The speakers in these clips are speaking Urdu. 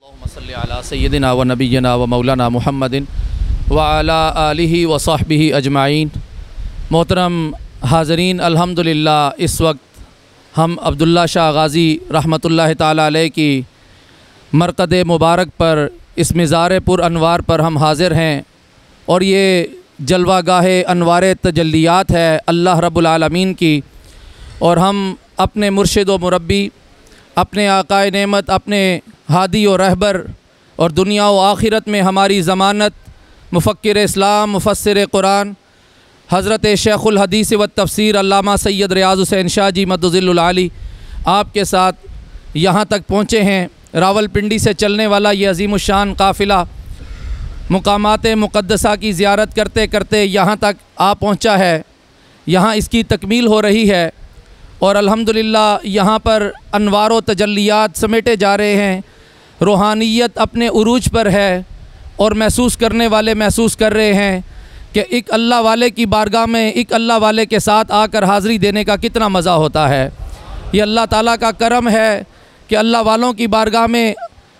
اللہم صلی علی سیدنا و نبینا و مولانا محمد وعلی آلہ و صحبہ اجمعین۔ محترم حاضرین، الحمدللہ اس وقت ہم عبداللہ شاہ غازی رحمۃ اللہ تعالیٰ علیہ کی مرقد مبارک پر، اس مزار پر انوار پر ہم حاضر ہیں، اور یہ جلوہ گاہ انوار تجلیات ہے اللہ رب العالمین کی، اور ہم اپنے مرشد و مربی، اپنے آقائے نعمت، اپنے ہادی و رہبر اور دنیا و آخرت میں ہماری ضمانت مفکر اسلام، مفسر قرآن حضرت شیخ الحدیث و تفسیر علامہ سید ریاض حسین شاہ جی مدظل العالی آپ کے ساتھ یہاں تک پہنچے ہیں۔ راول پنڈی سے چلنے والا یہ عظیم الشان قافلہ مقامات مقدسہ کی زیارت کرتے کرتے یہاں تک آ پہنچا ہے، یہاں اس کی تکمیل ہو رہی ہے، اور الحمدللہ یہاں پر انوار و تجلیات سمیٹے جا رہے ہیں، روحانیت اپنے عروج پر ہے، اور محسوس کرنے والے محسوس کر رہے ہیں کہ ایک اللہ والے کی بارگاہ میں ایک اللہ والے کے ساتھ آ کر حاضری دینے کا کتنا مزہ ہوتا ہے۔ یہ اللہ تعالیٰ کا کرم ہے کہ اللہ والوں کی بارگاہ میں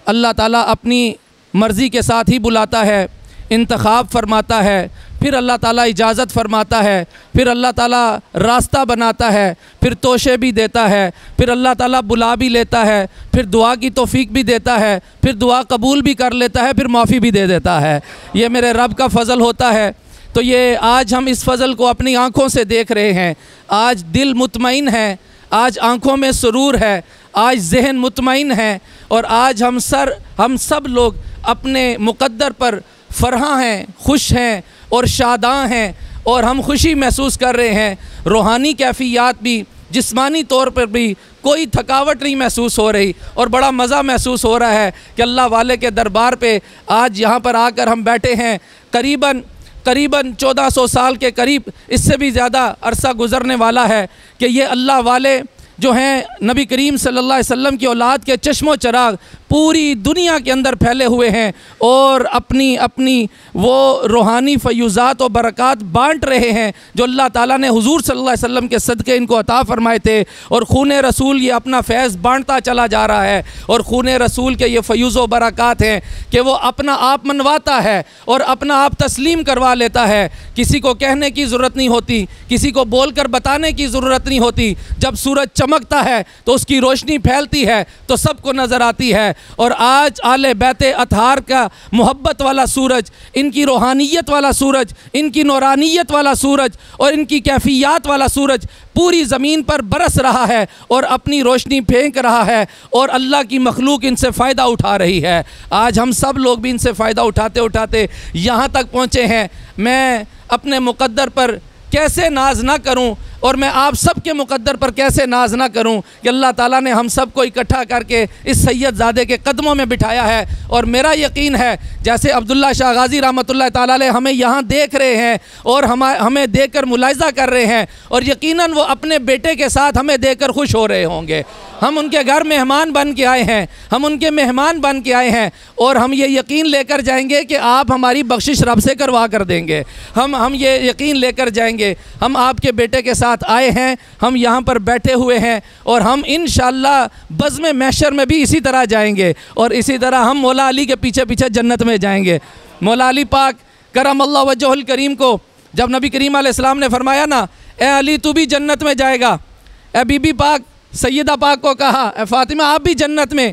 اللہ تعالیٰ اپنی مرضی کے ساتھ ہی بلاتا ہے، انتخاب فرماتا ہے، پھر اللہ تعالیٰ اجازت فرماتا ہے، پھر اللہ تعالیٰ راستہ بناتا ہے، پھر توشے بھی دیتا ہے، پھر اللہ تعالیٰ بلا بھی لیتا ہے، پھر دعا کی توفیق بھی دیتا ہے، پھر دعا قبول بھی کر لیتا ہے، پھر معافی بھی دے دیتا ہے۔ یہ میرے رب کا فضل ہوتا ہے۔ تو یہ آج ہم اس فضل کو اپنی آنکھوں سے دیکھ رہے ہیں، آج دل مطمئن ہے، آج آنکھوں میں سرور ہے، آج ذہن مطمئن ہے، اور آج ہم سب لوگ اپنے مقدر پر فرحاں ہیں، خوش ہیں اور شاداں ہیں، اور ہم خوشی محسوس کر رہے ہیں۔ روحانی کیفیات بھی، جسمانی طور پر بھی کوئی تھکاوٹ نہیں محسوس ہو رہی، اور بڑا مزہ محسوس ہو رہا ہے کہ اللہ والے کے دربار پہ آج یہاں پر آ کر ہم بیٹھے ہیں۔ قریباً 1400 سال کے قریب، اس سے بھی زیادہ عرصہ گزرنے والا ہے کہ یہ اللہ والے جو ہیں نبی کریم صلی اللہ علیہ وسلم کی اولاد کے چشم و چراغ پوری دنیا کے اندر پھیلے ہوئے ہیں، اور اپنی وہ روحانی فیوزات و برکات بانٹ رہے ہیں جو اللہ تعالیٰ نے حضور صلی اللہ علیہ وسلم کے صدقے ان کو عطا فرمائے تھے، اور خون رسول یہ اپنا فیض بانٹتا چلا جا رہا ہے، اور خون رسول کے یہ فیوز و برکات ہیں کہ وہ اپنا آپ منواتا ہے اور اپنا آپ تسلیم کروا لیتا ہے۔ کسی کو کہنے کی ضرورت نہیں ہوتی، کسی کو بول کر بتانے کی ضرورت نہیں ہوتی۔ جب سورج چمکتا ہے تو اس کی روشنی پھیلتی ہے تو سب کو نظر آتی ہے، اور آج آل بیت اطہار کا محبت والا سورج، ان کی روحانیت والا سورج، ان کی نورانیت والا سورج، اور ان کی کیفیات والا سورج پوری زمین پر برس رہا ہے اور اپنی روشنی پھینک رہا ہے، اور اللہ کی مخلوق ان سے فائدہ اٹھا رہی ہے۔ آج ہم سب لوگ بھی ان سے فائدہ اٹھاتے اٹھاتے یہاں تک پہنچے ہیں۔ میں اپنے مقدر پر کیسے ناز نہ کروں، اور میں آپ سب کے مقدر پر کیسے ناز نہ کروں کہ اللہ تعالیٰ نے ہم سب کو اکٹھا کر کے اس سید زادے کے قدموں میں بٹھایا ہے۔ اور میرا یقین ہے جیسے عبداللہ شاہ غازی رحمۃ اللہ تعالیٰ علیہ ہمیں یہاں دیکھ رہے ہیں اور ہمیں دیکھ کر ملاحظہ کر رہے ہیں، اور یقیناً وہ اپنے بیٹے کے ساتھ ہمیں دیکھ کر خوش ہو رہے ہوں گے۔ ہم ان کے گھر مہمان بن کے آئے ہیں، ہم ان کے مہمان بن کے آئے ہیں، اور ہم یہ یقین لے کر جائیں گے کہ آپ ہماری بخشش رب سے کروا کر دیں گے۔ ہم یہ یقین لے کر جائیں گے، ہم آپ کے بیٹے کے ساتھ آئے ہیں، ہم یہاں پر بیٹھے ہوئے ہیں، اور ہم انشاءاللہ بزم محشر میں بھی اسی طرح جائیں گے، اور اسی طرح ہم مولا علی کے پیچھے پیچھے جنت میں جائیں گے۔ مولا علی پاک کرم اللہ وجہہ الکریم کو جب نبی کریم علیہ السلام نے فرمایا نا، اے علی تو بھی جنت میں جائے گا، اے بی بی پاک سیدہ پاک کو کہا، اے فاطمہ آپ بھی جنت میں،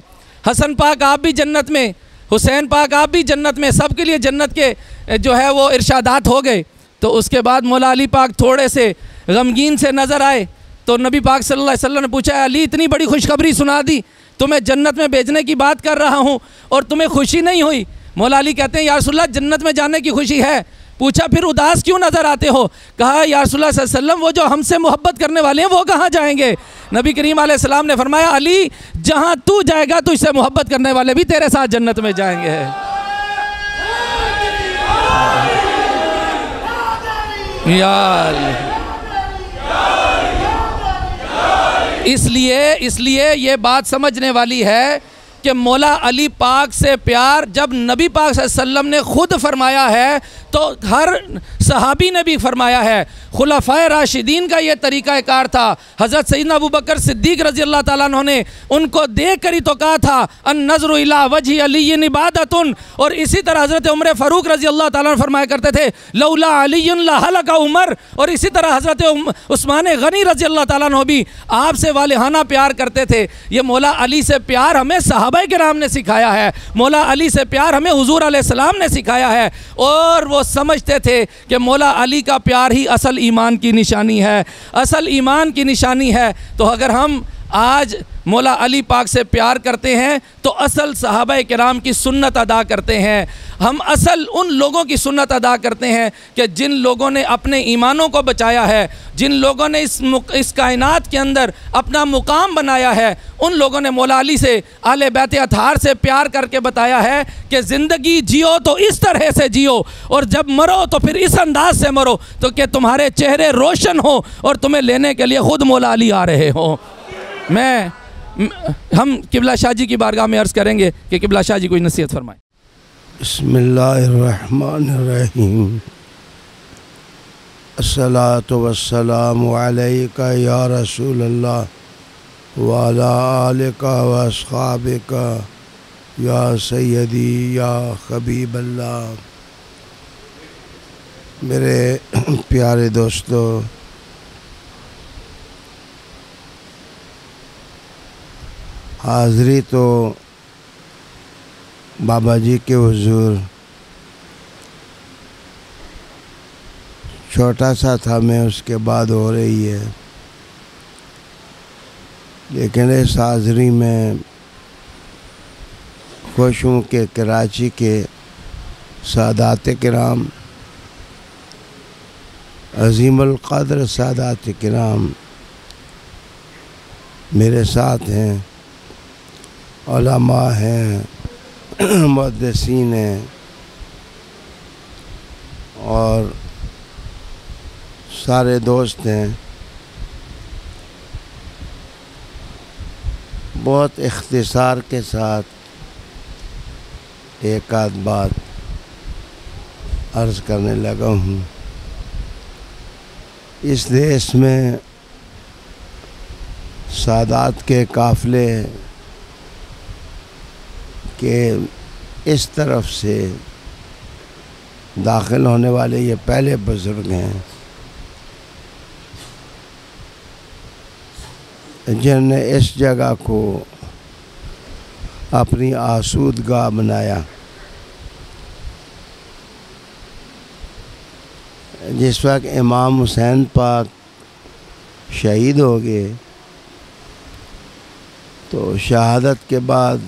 حسن پاک آپ بھی جنت میں، حسین پاک آپ بھی جنت میں، سب کے لیے جنت کے جو ہے وہ ارشادات ہو گئے۔ تو اس کے بعد مولا علی پاک تھوڑے سے غمگین سے نظر آئے، تو نبی پاک صلی اللہ علیہ وسلم نے پوچھا، اے علی اتنی بڑی خوشخبری سنا دی، تمہیں جنت میں بھیجنے کی بات کر رہا ہوں اور تمہیں خوشی نہیں ہوئی؟ مولا علی کہتے ہیں یا رسول اللہ جنت میں جانے کی خوشی ہے۔ پوچھا پھر اداس کیوں نظر آتے ہو؟ کہا یا رسول اللہ صلی اللہ علیہ وسلم وہ جو ہم سے محبت کرنے والے ہیں وہ کہاں جائیں گے؟ نبی کریم علیہ السلام نے فرمایا علی جہاں تو جائے گا تو اس سے محبت کرنے والے بھی تیرے ساتھ جنت میں جائیں گے۔ یا اس لیے یہ بات سمجھنے والی ہے کہ مولا علی پاک سے پیار جب نبی پاک صلی اللہ علیہ وسلم نے خود فرمایا ہے تو ہر صحابی نے بھی فرمایا ہے، خلفائے راشدین کا یہ طریقہ کار تھا۔ حضرت سیدنا ابوبکر صدیق رضی اللہ تعالیٰ عنہ نے ان کو دیکھ کر ہی تو کہا تھا النظر الی وجہ علی عبادۃ، اور اسی طرح حضرت عمر فاروق رضی اللہ تعالیٰ عنہ فرمایا کرتے تھے لولا علی لہلک عمر، اور اسی طرح حضرت عثمان غنی رضی اللہ تعالیٰ عنہ بھی آپ سے والہانہ پیار کرتے تھے۔ یہ مولا علی سے پیار ہمیں صحابہ کرام نے سکھایا ہے، مولا علی سے پیار ہمیں حضور علیہ السلام نے سکھایا ہے، اور وہ سمجھتے تھے کہ مولا علی کا پیار ہی اصل ایمان کی نشانی ہے، اصل ایمان کی نشانی ہے۔ تو اگر ہم آج مولا علی پاک سے پیار کرتے ہیں تو اصل صحابہ کرام کی سنت ادا کرتے ہیں، ہم اصل ان لوگوں کی سنت ادا کرتے ہیں کہ جن لوگوں نے اپنے ایمانوں کو بچایا ہے، جن لوگوں نے اس کائنات کے اندر اپنا مقام بنایا ہے، ان لوگوں نے مولا علی سے، اہل بیت اطہار سے پیار کر کے بتایا ہے کہ زندگی جیو تو اس طرح سے جیو، اور جب مرو تو پھر اس انداز سے مرو تو کہ تمہارے چہرے روشن ہوں اور تمہیں لینے کے لیے خود مولا علی آ رہے ہوں۔ ہم قبلہ شاہ جی کی بارگاہ میں عرض کریں گے کہ قبلہ شاہ جی کوئی نصیحت فرمائیں۔ بسم اللہ الرحمن الرحیم، الصلاۃ والسلام علیک یا رسول اللہ وعلی آلک و اصحابک یا سیدی یا حبیب اللہ۔ میرے پیارے دوستو، حاضری تو بابا جی کے حضور چھوٹا سا تھا میں، اس کے بعد ہو رہی ہے، لیکن اس حاضری میں خوش ہوں کہ کراچی کے سادات کرام، عظیم القدر سادات کرام میرے ساتھ ہیں، علماء ہیں، محدثین ہیں، اور سارے دوست ہیں۔ بہت اختصار کے ساتھ ایک آدھ بات عرض کرنے لگا ہوں۔ اس دیش میں سادات کے قافلے کہ اس طرف سے داخل ہونے والے یہ پہلے بزرگ ہیں جن نے اس جگہ کو اپنی آسودگاہ بنایا۔ جس وقت امام حسین پاک شہید ہو گئے تو شہادت کے بعد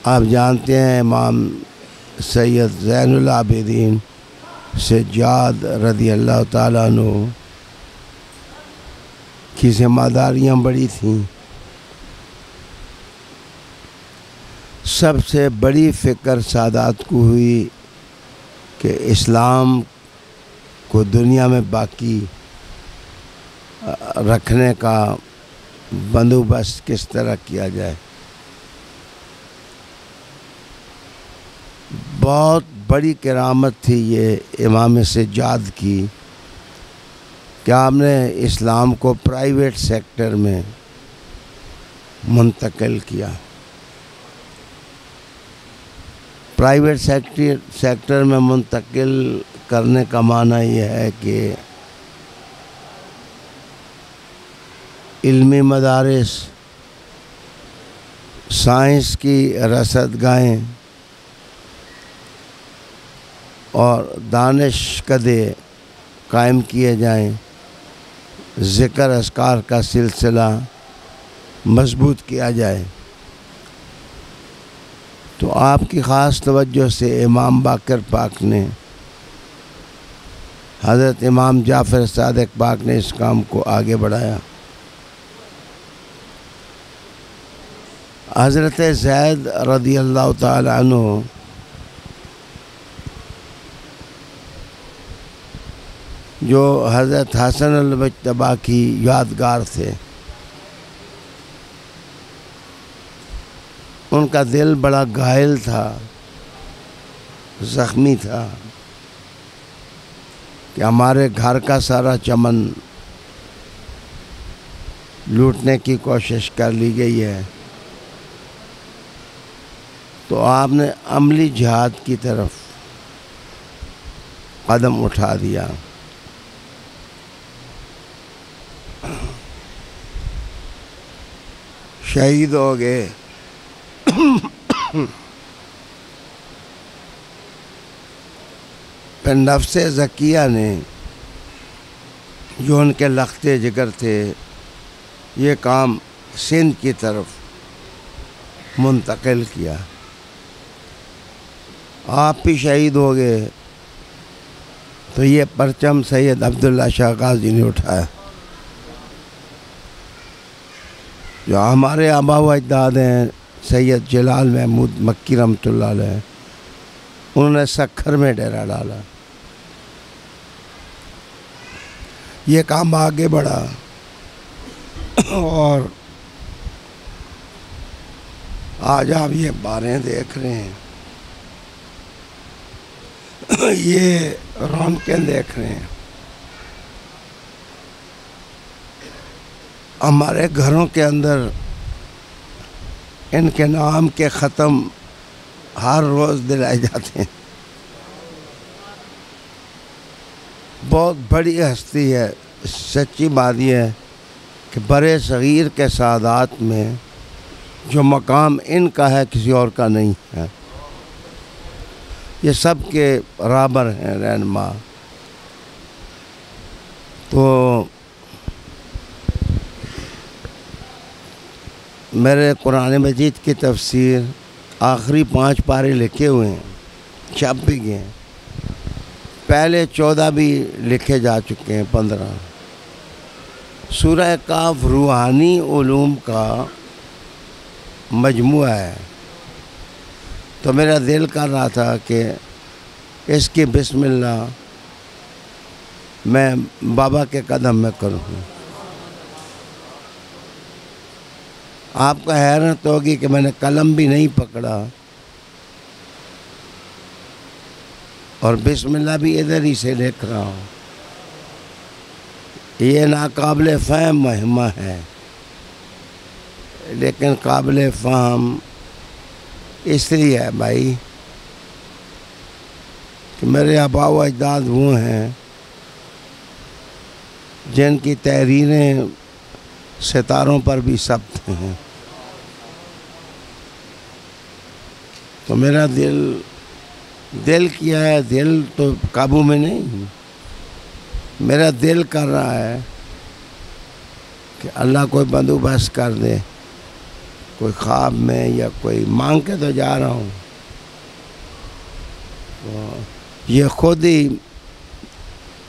آپ جانتے ہیں امام سید زین العابدین سجاد رضی اللہ تعالیٰ عنہ کی ذمہ داریاں بڑی تھیں۔ سب سے بڑی فکر سادات کو ہوئی کہ اسلام کو دنیا میں باقی رکھنے کا بندوبست کس طرح کیا جائے۔ بہت بڑی کرامت تھی یہ امام سجاد کی کہ آپ نے اسلام کو پرائیویٹ سیکٹر میں منتقل کیا۔ پرائیویٹ سیکٹر میں منتقل کرنے کا معنی یہ ہے کہ علمی مدارس، سائنس کی رصد گاہیں اور دانش کدے قائم کیے جائیں، ذکر اذکار کا سلسلہ مضبوط کیا جائے۔ تو آپ کی خاص توجہ سے امام باقر پاک نے، حضرت امام جعفر صادق پاک نے اس کام کو آگے بڑھایا۔ حضرت زید رضی اللہ تعالی عنہ جو حضرت حسن المجتبی کی یادگار تھے، ان کا دل بڑا گھائل تھا زخمی تھا کہ ہمارے گھر کا سارا چمن لوٹنے کی کوشش کر لی گئی ہے، تو آپ نے عملی جہاد کی طرف قدم اٹھا دیا۔ شہید ہو گئے۔ پھر نفس زکیہ نے، جو ان کے لختے جگر تھے، یہ کام سندھ کی طرف منتقل کیا۔ آپ بھی شہید ہو گئے تو یہ پرچم سید عبداللہ شاہ غازی نے اٹھایا، جو ہمارے آبا و اجداد ہیں سید جلال محمود مکی رحمۃ اللہ علیہ، انہوں نے سکھر میں ڈیرا ڈالا۔ یہ کام آگے بڑھا اور آج آپ یہ باریں دیکھ رہے ہیں، یہ رونقیں دیکھ رہے ہیں۔ ہمارے گھروں کے اندر ان کے نام کے ختم ہر روز دلائے جاتے ہیں۔ بہت بڑی ہستی ہے، سچی بات یہ ہے کہ برے صغیر کے سادات میں جو مقام ان کا ہے کسی اور کا نہیں ہے۔ یہ سب کے رابر ہیں رہنما۔ تو میرے قرآن مجید کی تفسیر آخری 5 پارے لکھے ہوئے ہیں، چھپ بھی گئے ہیں، پہلے 14 بھی لکھے جا چکے ہیں، 15۔ سورہ کاف روحانی علوم کا مجموعہ ہے، تو میرا دل کر رہا تھا کہ اس کی بسم اللہ میں بابا کے قدم میں کروں۔ آپ کو حیرت ہوگی کہ میں نے قلم بھی نہیں پکڑا اور بسم اللہ بھی ادھر ہی سے لکھ رہا ہوں۔ یہ ناقابل فہم مہمہ ہے، لیکن قابل فہم اس لیے ہے بھائی کہ میرے آبا و اجداد وہ ہیں جن کی تحریریں ستاروں پر بھی ثبت ہیں۔ تو میرا دل کیا ہے، دل تو قابو میں نہیں، میرا دل کر رہا ہے کہ اللہ کوئی بندوبست کر دے، کوئی خواب میں یا کوئی مانگ کے تو جا رہا ہوں۔ یہ خود ہی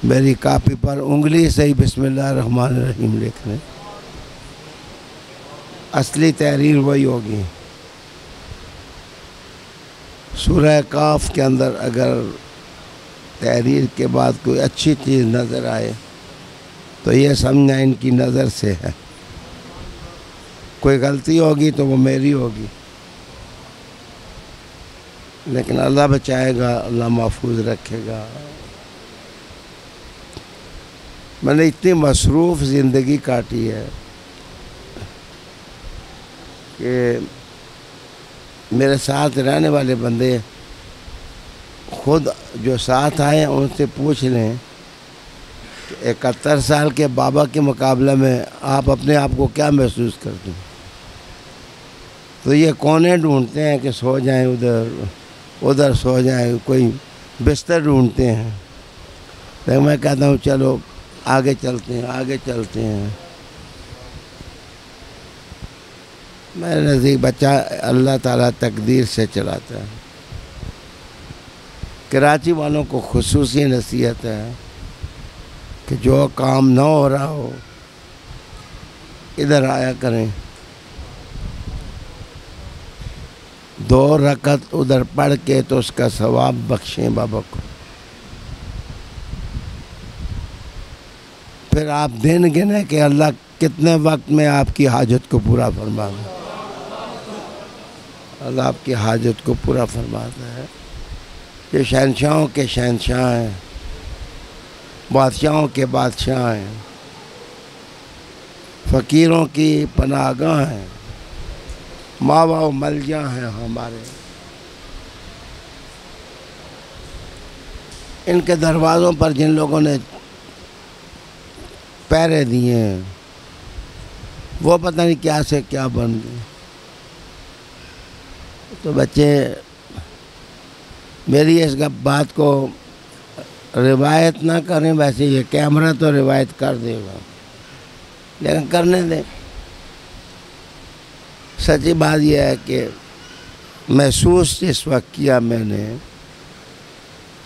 میری کاپی پر انگلی سے ہی بسم اللہ الرحمن الرحیم لکھ رہے، اصلی تحریر وہی ہوگی۔ سورہ کاف کے اندر اگر تحریر کے بعد کوئی اچھی چیز نظر آئے تو یہ سمجھنا ان کی نظر سے ہے، کوئی غلطی ہوگی تو وہ میری ہوگی، لیکن اللہ بچائے گا، اللہ محفوظ رکھے گا۔ میں نے اتنی مصروف زندگی کاٹی ہے کہ میرے ساتھ رہنے والے بندے خود جو ساتھ آئے ہیں ان سے پوچھ لیں کہ 71 سال کے بابا کے مقابلے میں آپ اپنے آپ کو کیا محسوس کرتے ہیں؟ تو یہ کونے ڈھونڈتے ہیں کہ سو جائیں، ادھر سو جائیں، کوئی بستر ڈھونڈتے ہیں، لیکن میں کہتا ہوں چلو آگے چلتے ہیں۔ میرے نزدیک بچہ اللہ تعالیٰ تقدیر سے چلاتا ہے۔ کراچی والوں کو خصوصی نصیحت ہے کہ جو کام نہ ہو رہا ہو ادھر آیا کریں، 2 رکعت ادھر پڑھ کے تو اس کا ثواب بخشیں بابا کو۔ پھر آپ دن گنے کہ اللہ کتنے وقت میں آپ کی حاجت کو پورا فرماتا ہے، اللہ آپ کی حاجت کو پورا فرماتا ہے۔ یہ شہنشاہوں کے شہنشاہ ہیں، بادشاہوں کے بادشاہ ہیں، فقیروں کی پناہ گاہ ہیں، ماوا و ملجا ہیں ہمارے۔ ان کے دروازوں پر جن لوگوں نے پہرے دیے ہیں وہ پتہ نہیں کیا سے کیا بن گئے۔ تو بچے میری اس بات کو روایت نہ کریں، ویسے یہ کیمرہ تو روایت کر دے گا، لیکن کرنے دیں۔ سچی بات یہ ہے کہ محسوس اس وقت کیا میں نے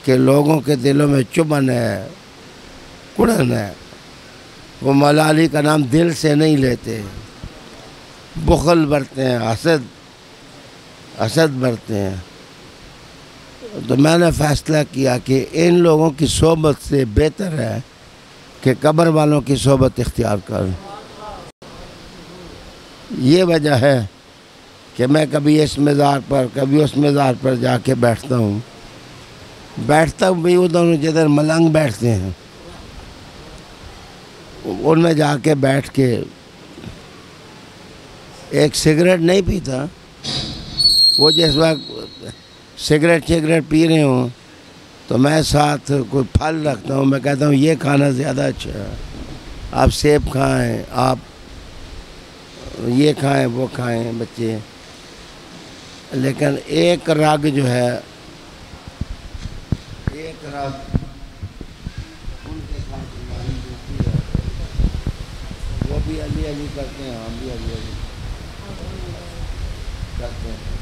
کہ لوگوں کے دلوں میں چبھن ہے، کڑن ہے۔ وہ مولا علی کا نام دل سے نہیں لیتے، بخل برتے ہیں، حسد برتے ہیں۔ تو میں نے فیصلہ کیا کہ ان لوگوں کی صحبت سے بہتر ہے کہ قبر والوں کی صحبت اختیار کریں۔ یہ وجہ ہے کہ میں کبھی اس مزار پر کبھی اس مزار پر جا کے بیٹھتا ہوں بھی ادھر جدھر ملنگ بیٹھتے ہیں، ان میں جا کے بیٹھ کے ایک سگریٹ نہیں پیتا۔ وہ جس وقت سگریٹ پی رہے ہوں تو میں ساتھ کوئی پھل رکھتا ہوں، میں کہتا ہوں یہ کھانا زیادہ اچھا ہے، آپ سیب کھائیں، آپ یہ کھائیں، وہ کھائیں بچے۔ لیکن ایک رگ جو ہے، ایک رگ ان کے ساتھ ہماری دوستی ہے، وہ بھی علی علی کرتے ہیں، ہم بھی علی علی کرتے ہیں۔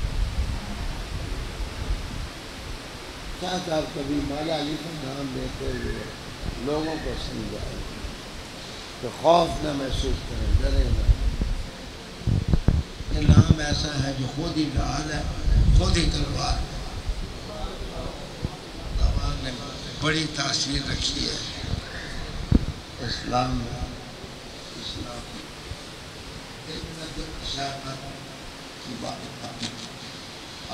شاہ صاحب کبھی مولا علی کا نام لیتے ہوئے لوگوں کو سمجھائیں کہ خوف نہ محسوس کریں، ڈرے نہ۔ یہ نام ایسا ہے جو خود ہی ڈھال ہے، خود ہی تلوار ہے۔ زبان نے بڑی تاثیر رکھی ہے اسلام میں۔ کی بات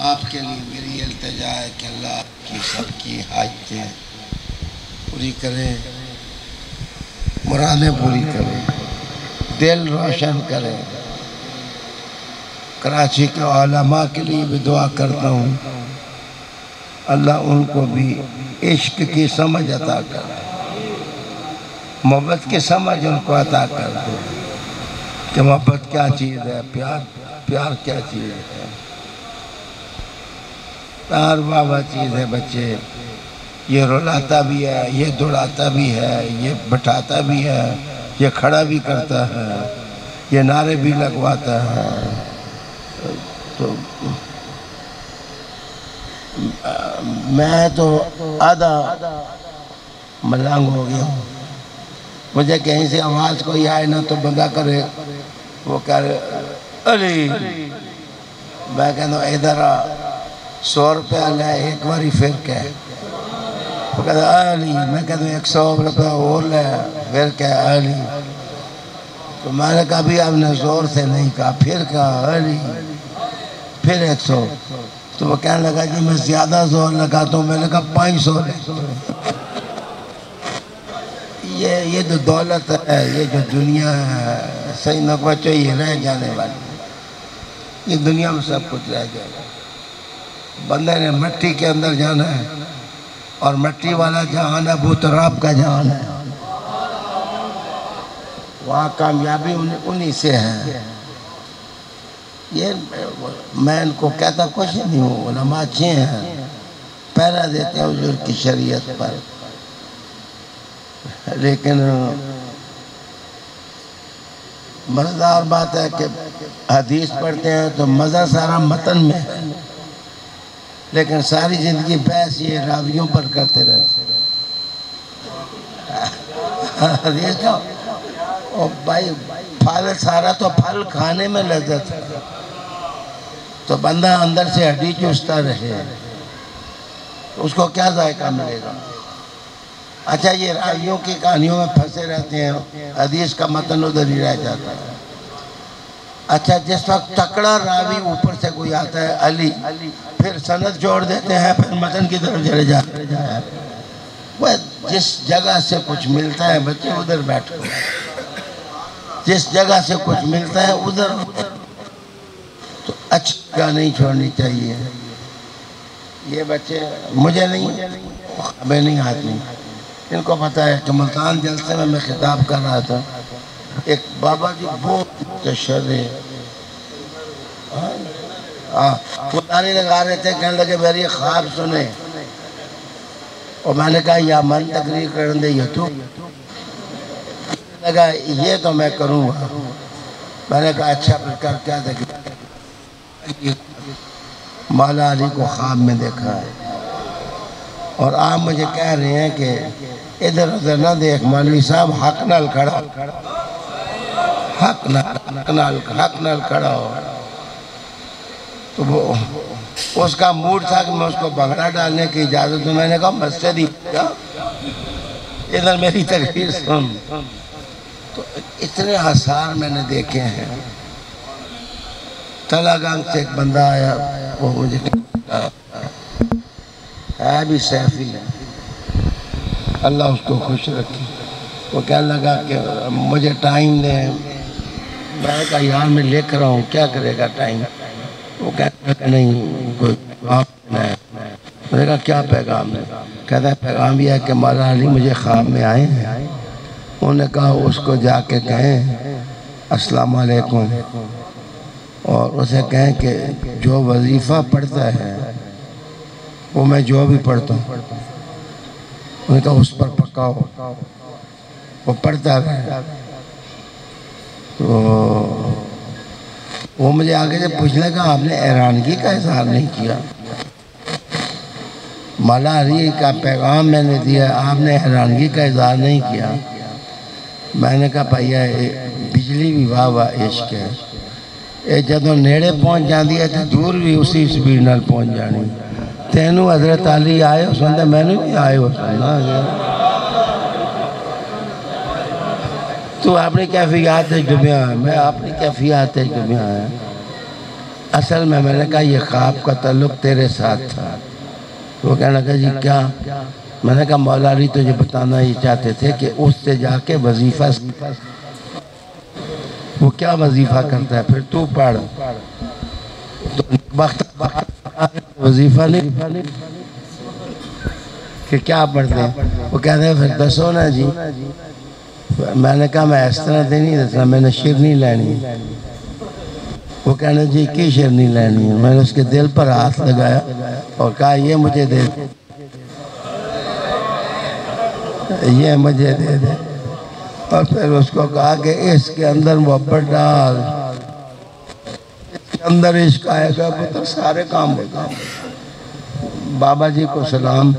آپ کے لیے میری التجا ہے کہ اللہ کی سب کی حاجتیں پوری کریں، مرادیں پوری کریں، دل روشن کریں۔ کراچی کے علماء کے لیے بھی دعا کرتا ہوں، اللہ ان کو بھی عشق کی سمجھ عطا کر دے، محبت کی سمجھ ان کو عطا کر دے کہ محبت کیا چیز ہے، پیار کیا چیز ہے۔ پیار بابا چیز ہے بچے، یہ رلاتا بھی ہے، یہ دوڑاتا بھی ہے، یہ بٹھاتا بھی ہے، یہ کھڑا بھی کرتا ہے، یہ نعرے بھی لگواتا ہے۔ تو میں تو آدھا ملنگ ہو گیا ہوں، مجھے کہیں سے آواز کوئی آئے نا تو بندہ کرے، وہ کہہ رہے علی، میں کہتا ہوں ادھر 100 روپیہ لے ایک باری پھر کہ، وہ کہتا علی، میں کہتا ہوں 100 روپیہ اور لے پھر کہ علی۔ تو میں نے کہا بھی آپ نے زور سے نہیں کہا، پھر کہا علی، پھر 100۔ تو وہ کہنے لگا کہ میں زیادہ زور لگاتا ہوں، میں نے کہا 500 لے۔ یہ جو دولت ہے، یہ جو دنیا ہے، صحیح نہ بچو، یہ رہ جانے والی، یہ دنیا میں سب کچھ رہ جائے گا۔ بندے نے مٹی کے اندر جانا ہے، اور مٹی والا جہان ابو تراب کا جہان ہے، وہاں کامیابی انہی سے ہے۔ یہ میں ان کو کہتا کچھ نہیں ہوں، علماء اچھے ہیں، پہرا دیتے ہیں حضور کی شریعت پر، لیکن مزدار بات ہے کہ حدیث پڑھتے ہیں تو مزہ سارا متن میں ہے، لیکن ساری زندگی بحث یہ راویوں پر کرتے رہتے۔ حدیث تو بھائی پھل سارا تو پھل کھانے میں لذت ہے، تو بندہ اندر سے ہڈی چوستا رہے تو اس کو کیا ذائقہ ملے گا؟ اچھا یہ راویوں کی کہانیوں میں پھنسے رہتے ہیں، حدیث کا متن ادھر ہی رہ جاتا ہے۔ اچھا جس وقت تکڑا راوی اوپر سے کوئی آتا ہے علی، پھر سند چھوڑ دیتے ہیں، پھر متن کی طرف چلے جاتے ہیں. وہ جس جگہ سے کچھ ملتا ہے بچے ادھر بیٹھو، جس جگہ سے کچھ ملتا ہے ادھر تو اچھی جگہ نہیں چھوڑنی چاہیے. یہ بچے مجھے نہیں ہمیں نہیں آتی، ان کو پتہ ہے کہ ملتان جلسے میں خطاب کر رہا تھا. ایک بابا جی بہت متشرع پتانی لگا رہے تھے، کہنے لگے میری خواب سنے. اور میں نے کہا یا من تقریر کرن دے یا تو لگا یہ تو میں کروں گا. میں نے کہا اچھا پھر کر کیا دیکھیں. مولا علی کو خواب میں دیکھا ہے اور آپ مجھے کہہ رہے ہیں کہ ادھر ادھر نہ دیکھ مولوی صاحب، حق نال کھڑا، حق نال کھڑا ہو. تو وہ اس کا موڈ تھا کہ میں اس کو بھنگڑا ڈالنے کی اجازت دوں. میں نے کہا مسجد ہی ادھر میری تقریر سن. تو اتنے آثار میں نے دیکھے ہیں. تلا گنگ سے ایک بندہ آیا، وہ مجھے ہے بھی سیفی ہے، اللہ اس کو خوش رکھے. وہ کہنے لگا کہ مجھے ٹائم دیں. میں نے کہا یار میں لکھ رہا ہوں، کیا کرے گا ٹائم. وہ کہتا ہے کہ نہیں کوئی پیغام ہے. میں نے کہا کیا پیغام ہے. کہتا ہے پیغام یہ ہے کہ مولا علی مجھے خواب میں آئے ہیں. انہوں نے کہا اس کو جا کے کہیں السلام علیکم، اور اسے کہیں کہ جو وظیفہ پڑھتا ہے وہ میں جو بھی پڑھتا ہوں انہوں نے کہا اس پر پکا ہو، وہ پڑھتا رہے. تو وہ مجھے آگے سے پوچھنے کا آپ نے حیرانگی کا اظہار نہیں کیا. مولا علی کا پیغام میں نے دیا، آپ نے حیرانگی کا اظہار نہیں کیا. میں نے کہا بھائیا بجلی بھی واہ واہ عشق ہے. یہ جدوں نیڑے پہنچ جاندی ہے تو دور بھی اسی سپیڈ نال پہنچ جانی. تینوں حضرت علی آئے ہو سنتے میں نے بھی آئے ہو سننا. تو اپنی کیفیات جمعہ ہے، میں اپنی کیفیات جمعہ ہے. اصل میں نے کہا یہ خواب کا تعلق تیرے ساتھ تھا. وہ کہنے لگا جی کیا. میں نے کہا مولا علی تجھے بتانا یہ چاہتے تھے کہ اس سے جا کے وظیفہ، وہ کیا وظیفہ کرتا ہے پھر تو پڑھ. تو وقت وظیفہ نہیں کہ کیا پڑھتے ہیں. وہ کہتے ہیں پھر دسو نا جی. میں نے کہا میں اس طرح دے نہیں دسنا، میں نے شیرنی لینی. وہ کہنے جی کی شیرنی لینی ہے. میں نے اس کے دل پر ہاتھ لگایا اور کہا یہ مجھے دے دے، یہ مجھے دے دے. اور پھر اس کو کہا کہ اس کے اندر محبت ڈال، اس کے اندر عشق آئے گا تو سارے کام ہو گا. بابا جی کو سلام.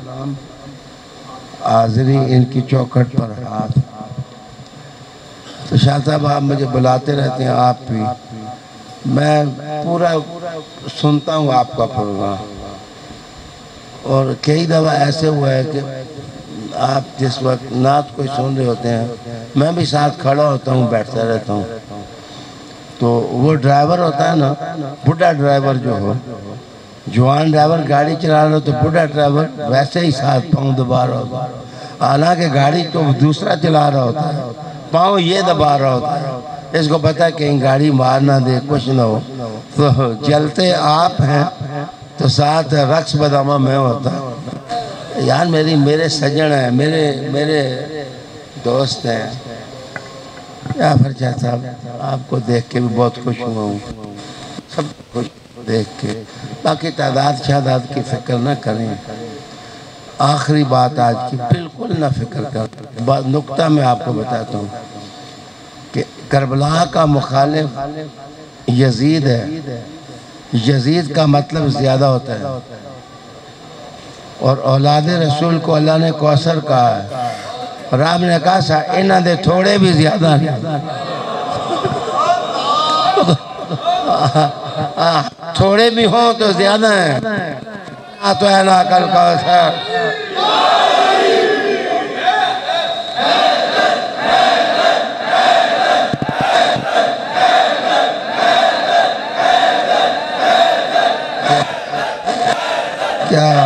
حاضری ان کی چوکھٹ پر ہاتھ. تو شاہ صاحب آپ مجھے بلاتے رہتے ہیں، آپ بھی میں پورا سنتا ہوں آپ کا پروگرام. اور کئی دفعہ ایسے ہوا ہے کہ آپ جس وقت نعت کوئی سن رہے ہوتے ہیں میں بھی ساتھ کھڑا ہوتا ہوں، بیٹھتا رہتا ہوں. تو وہ ڈرائیور ہوتا ہے نا، بڑھا ڈرائیور جو ہو، جوان ڈرائیور گاڑی چلا رہا ہو تو بڑھا ڈرائیور ویسے ہی ساتھ پاؤں دبا رہا ہوتا ہے. حالانکہ گاڑی تو دوسرا چلا رہا ہوتا ہے، پاؤں یہ دبا رہا ہوتا ہے. اس کو پتہ ہے کہیں گاڑی مار نہ دے، کچھ نہ ہو. تو چلتے آپ ہیں تو ساتھ رقص بدامہ میں ہوتا ہے. یار میرے سجن ہیں، میرے دوست ہیں. یا فرشاد صاحب آپ کو دیکھ کے بھی بہت خوش ہوا ہوں، سب خوش دیکھ کے. باقی تعداد کی فکر نہ کریں. آخری بات آج کی بالکل نہ فکر کریں. نکتہ میں آپ کو بتاتا ہوں کہ کربلا کا مخالف یزید ہے. یزید کا مطلب زیادہ ہوتا ہے، اور اولاد رسول کو اللہ نے کوثر کہا ہے. اور آپ نے کہا سا انہاں دے تھوڑے بھی زیادہ نہیں، تھوڑے بھی ہوں تو زیادہ ہیں. تو اعلیٰ کل کوثر. کیا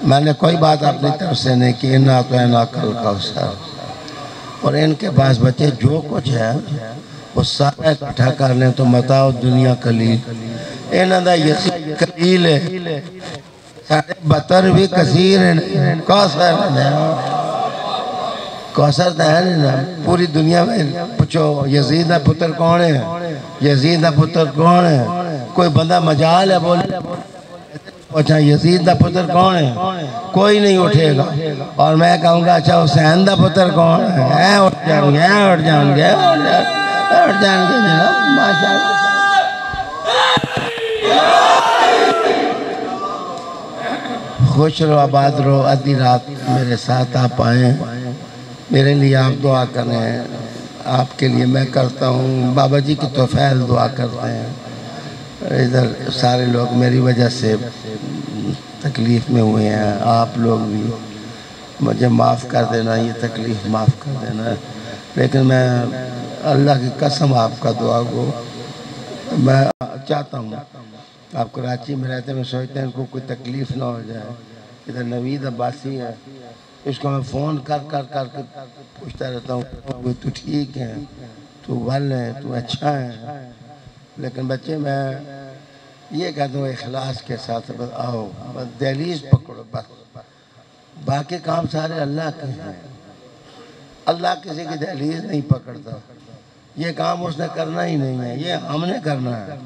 میں نے کوئی بات اپنی طرف سے نہیں کی، نہ تو ہے نہ کل کوثر، اور ان کے پاس بچے جو کچھ ہے وہ سارا اکٹھا کر لیں تو متاع دنیا قلیل، انہاں دا یقین قلیل ہے، سارے بطر بھی کثیر ہیں، کوثر ہے، کوثر تو ہے نہیں نا۔ پوری دنیا میں پوچھو یزید دا پتر کون ہے، یزید دا پتر کون ہے، کوئی بندہ مجال ہے بولے اچھا یزید دا پتر کون ہے، کوئی نہیں اٹھے گا، اور میں کہوں گا اچھا حسین دا پتر کون ہے، اٹھ جان گے اٹھ جان گے اٹھ جان گے جناب ماشاءاللہ۔ خوش رہو آباد رہو، آدھی رات میرے ساتھ آپ آئیں، میرے لیے آپ دعا کریں، آپ کے لیے میں کرتا ہوں، بابا جی کی توفیل دعا کرتے ہیں۔ ادھر سارے لوگ میری وجہ سے تکلیف میں ہوئے ہیں، آپ لوگ بھی مجھے معاف کر دینا، یہ تکلیف معاف کر دینا، لیکن میں اللہ کی قسم آپ کا دعا کو میں چاہتا ہوں، آپ کراچی میں رہتے ہیں، میں سوچتا ہوں ان کو کوئی تکلیف نہ ہو جائے۔ ادھر نوید عباسی ہے، اس کو میں فون کر کے پوچھتا رہتا ہوں تو ٹھیک ہے، تو ول ہے، تو اچھا ہے، لیکن بچے میں یہ کہتا ہوں اخلاص کے ساتھ بس آؤ، بس دہلیز پکڑو، بس باقی کام سارے اللہ کے ہیں، اللہ کسی کی دہلیز نہیں پکڑتا، یہ کام اس نے کرنا ہی نہیں ہے، یہ ہم نے کرنا ہے،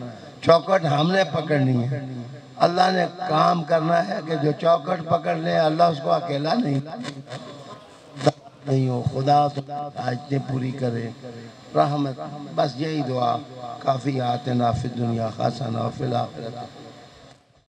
چوکٹ ہم نے پکڑنی ہے۔ اللہ نے کام کرنا ہے کہ جو چوکٹ پکڑ لے، اللہ اس کو اکیلا نہیں ہو، خدا تو حاجتیں پوری کرے، رحمت، بس یہی دعا، کافی آتنا فی الدنیا حسنہ وفی الآخرۃ